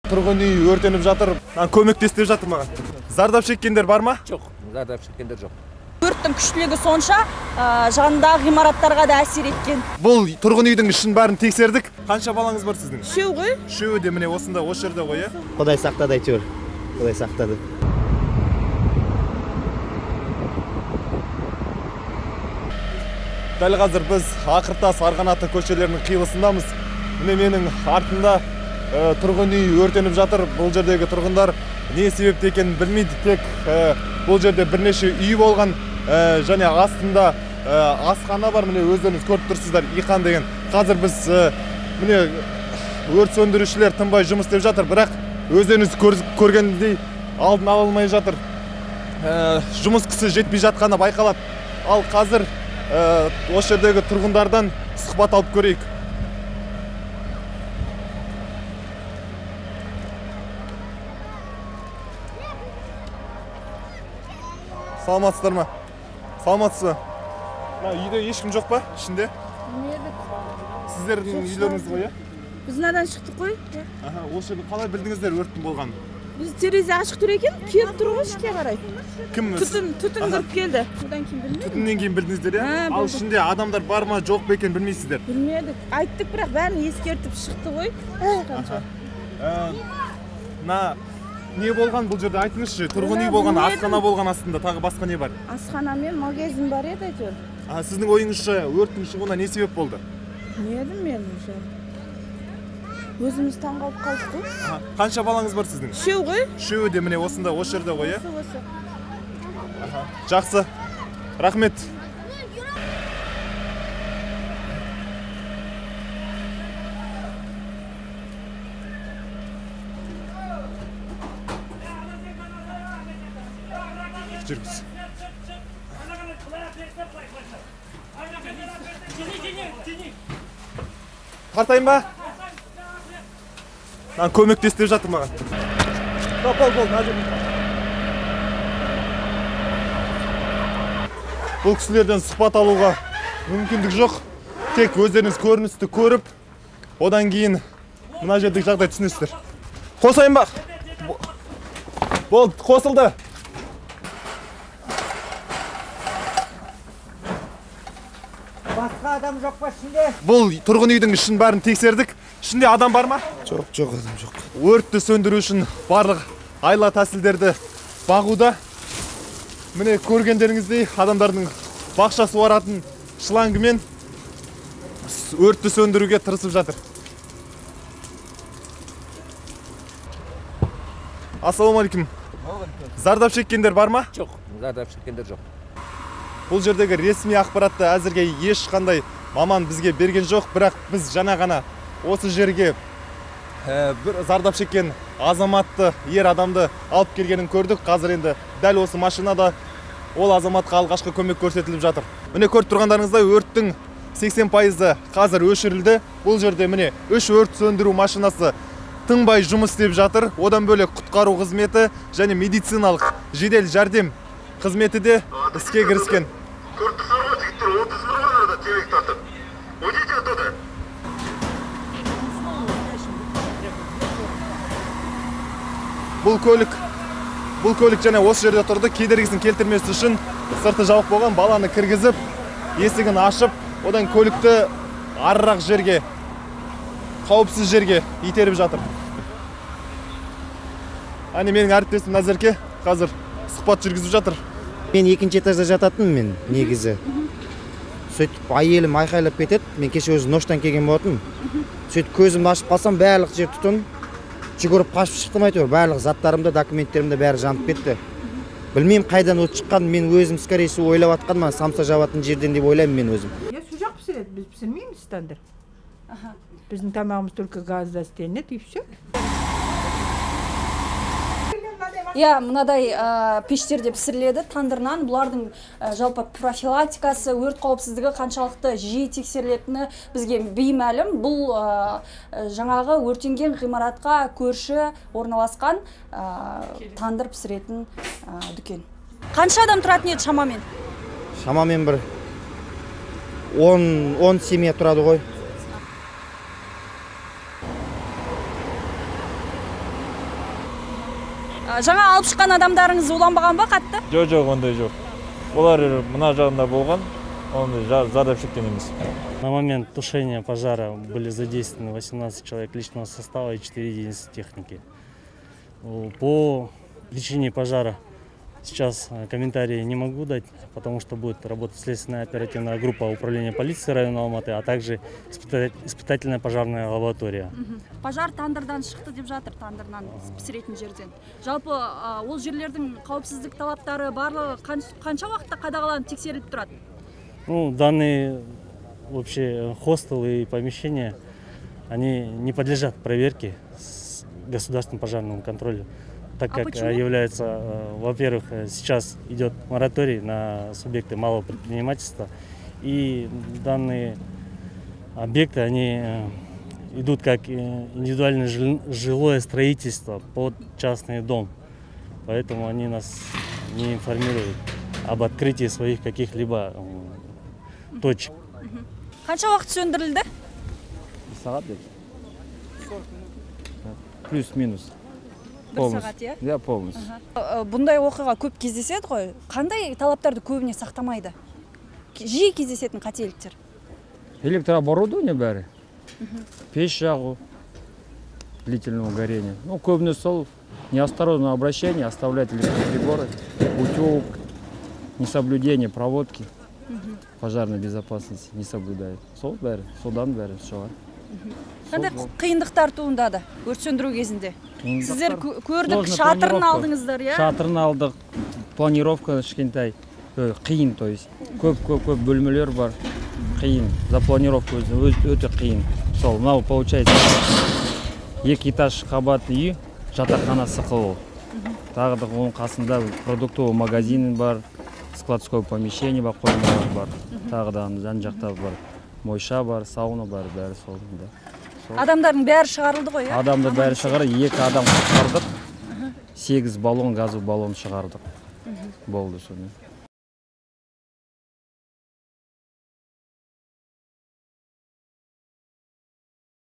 Тұрғын үй өртеніп жатыр. Көмектесіп жатыр маған. Зардап шеккендер бар ма? Жоқ, зардап шеккендер жоқ. Өрттің күштілігі сонша жанындағы ғимараттарға да әсер еткен. Бұл тұрғын үйдің ішін бәрін тексердік. Қанша балаңыз бар сіздің? Үшеу ғой? Үшеуі де міне осында, осы жерде ғой, иә? Құдай сақтады әйтеуір. Құдай сақтады. Дәл қазір біз Ақыртас Арғанаты көшелерінің қиылысындамыз. Міне менің артында тұрғын үй өртеніп жатыр. Бұл жердегі тұрғындар не себепті екенін білмейді. Тек бұл жерде бірнеше үй болған және астында асхана бар. Міне өздеріңіз көріп тұрсыздар, Иқан деген. Қазір біз міне өрт сөндірушілер тынбай жұмыс істеп жатыр, бірақ өздеріңіз көргендей алдын ала алмай жатыр. Жұмыс күші жетпей жатқаны байқалады. Ал қазір осы жердегі тұрғындардан сұхбат алып көрейік. Саламатсыздар ма? Саламатсыз ба? Үйде ешкім жоқ па ішінде? Сіздердің үйлеріңіз ғой, иә? Біз надан шықтық қой. Осы жерде қалай білдіңіздер өрттің болғанын? Біз терезе ашық тұр екен, келіп тұр ғой ішке қарай. Кім? Түтін кіріп келді. Содан кейін білмедім. Түтіннен кейін білдіңіздер, иә? Ал ішінде адамдар бар ма, жоқ па екен білмейсіздер? Білмедік. Айттық, бірақ бәрін ескертіп шықты ғой. Не болған бұл жерде айтыңызшы? Тұрғын үй болған, асхана болған астында, тағы басқа не бар? Асхана мен магазин бар еді әйтеуір. Сіздің ойыңызша өрттің шығуына не себеп болды? Білмедім мен уже. Өзіміз таңғалып қалдық қой. Қанша балаңыз бар сіздің? Үшеу ғой? Үшеуі де міне осында, осы жерде ғой, иә? Осы. Жақсы. Рахмет. Жүргіз. Тартайын ба? Көмектесіп жатыр маған. Бол, бұл кісілерден сұхбат алуға мүмкіндік жоқ. Тек өздеріңіз көріністі көріп, одан кейін мына жердегі жағдай түсінесіздер. Қосайын ба? Болды, қосылды. Басқа адам жоқ па ішінде? Бұл тұрғын үйдің ішін бәрін тексердік. Ішінде адам бар ма? Жоқ, адам жоқ. Өртті сөндіру үшін барлық айла тәсілдерді бағуда. Міне көргендеріңіздей адамдардың бақша суаратын шлангымен өртті сөндіруге тырысып жатыр. Ассалаумағалейкум. Зардап шеккендер бар ма? Жоқ, зардап шеккендер жоқ. Бұл жердегі ресми ақпаратты әзірге ешқандай маман бізге берген жоқ, бірақ біз жаңа ғана осы жерге бір зардап шеккен азаматты, ер адамды алып келгенін көрдік. Қазір енді дәл осы машинада ол азаматқа алғашқы көмек көрсетіліп жатыр. Міне көріп тұрғандарыңыздай өрттің 80% қазір өшірілді. Бұл жерде міне 3 өрт сөндіру машинасы тынбай жұмыс істеп жатыр. Одан бөлек құтқару қызметі және медициналық жедел жәрдем қызметі де іске кіріскен. Бұл көлік және осы жерде тұрды. Кедергісін келтірмес үшін сырты жабық болған, баланы кіргізіп, есігін ашып, одан көлікті арырақ жерге, қауіпсіз жерге итеріп жатыр. Менің әріптесім Назерке қазір сұхбат жүргізіп жатыр. Мен екінші этажда жататын мен негізі. Сөйтіп әйелім айқайлап кетеді. Мен кеше өзі ноштан келген болатын. Сөйтіп көзімді ашып қалсам барлық жер түтін. Жүгіріп қашып шықтым әйтеуір. Барлық заттарымда, документтерімде бәрі жанып кетті. Білмеймін қайдан от шыққан, мен өзім скорее всего ойлап жатқанмын, самса жабатын жерден деп ойлаймын мен өзім. Су жақ пісіреді, біз пісірмейміз стандарт. Біздің тамағымыз только газда істелінеді и все. Мынадай пештерде пісіріледі тандырнан. Бұлардың жалпы профилактикасы, өрт қауіпсіздігі қаншалықты жиі тексерілетіні бізге беймәлім. Бұл жаңағы өртенген ғимаратқа көрші орналасқан тандыр пісіретін дүкен. Қанша адам тұратын еді шамамен? Шамамен бір 10 семья тұрады ғой. Жаңа алып шыққан адамдарыңыз уланбаған ба қатты? Жоқ, ондай жоқ. Олар мына жағында болған, ондай зардап шеккен емес. На момент тушения пожара были задействованы 18 человек личного состава и 4 единицы техники. По причине пожара сейчас комментарии не могу дать, потому что будет работать следственная оперативная группа управления полиции района Алматы, а также испытательная пожарная лаборатория. Пожар тандырдан шықты деп жатыр, тандырдан пісіретін жерден. Жалпы ол жерлердің қауіпсіздік талаптары барлығы қанша уақытта қадағаланып тексеріліп тұрады? Данные вообще хостелы и помещения, они не подлежат проверке с государственным пожарным контролем, так как является, во-первых, сейчас идет мораторий на субъекты малого предпринимательства, и данные объекты, они идут как индивидуальное жилое строительство под частный дом, поэтому они нас не информируют об открытии своих каких-либо точек. Қанша уақыт сөндірілді? Сағат деп. Плюс-минус. Бір сағат, иә? Иә, полностью. Бұндай оқиға көп кездеседі ғой. Қандай талаптарды көбіне сақтамайды? Жиі кездесетін қателіктер? Электрооборудование бәрі. Пеш жағу длительного горения. Көбіне сол неосторожное обращение, оставлять электроприборы, утек, несоблюдение проводки. Пожарной безопасности не соблюдает. Сол бәрі, содан бәрі шығар. Қандай қиындықтар туындады өрт сөндіру кезінде? Сіздер көрдік, шатырын алдыңыздар, иә? Шатырын алдық, планировка кішкентай, қиын, то есть. Көп бөлмелер бар, қиын. За планировку өте қиын. Сол, мынау получается, 2 этаж қабат үй, жатақханасы қылу. Тағы да оның қасында продуктовый магазин бар, складское помещение бар, қоймалар бар. Тағы да жан жақта бар, мойша бар, сауна бар, бәрі сол. Адамдардың бәрі шығарылды ғой, иә? Адамдар бәрі шығарды, 2 адам құтқардық, 8 баллон, газовый баллон шығардық. Болды сонымен.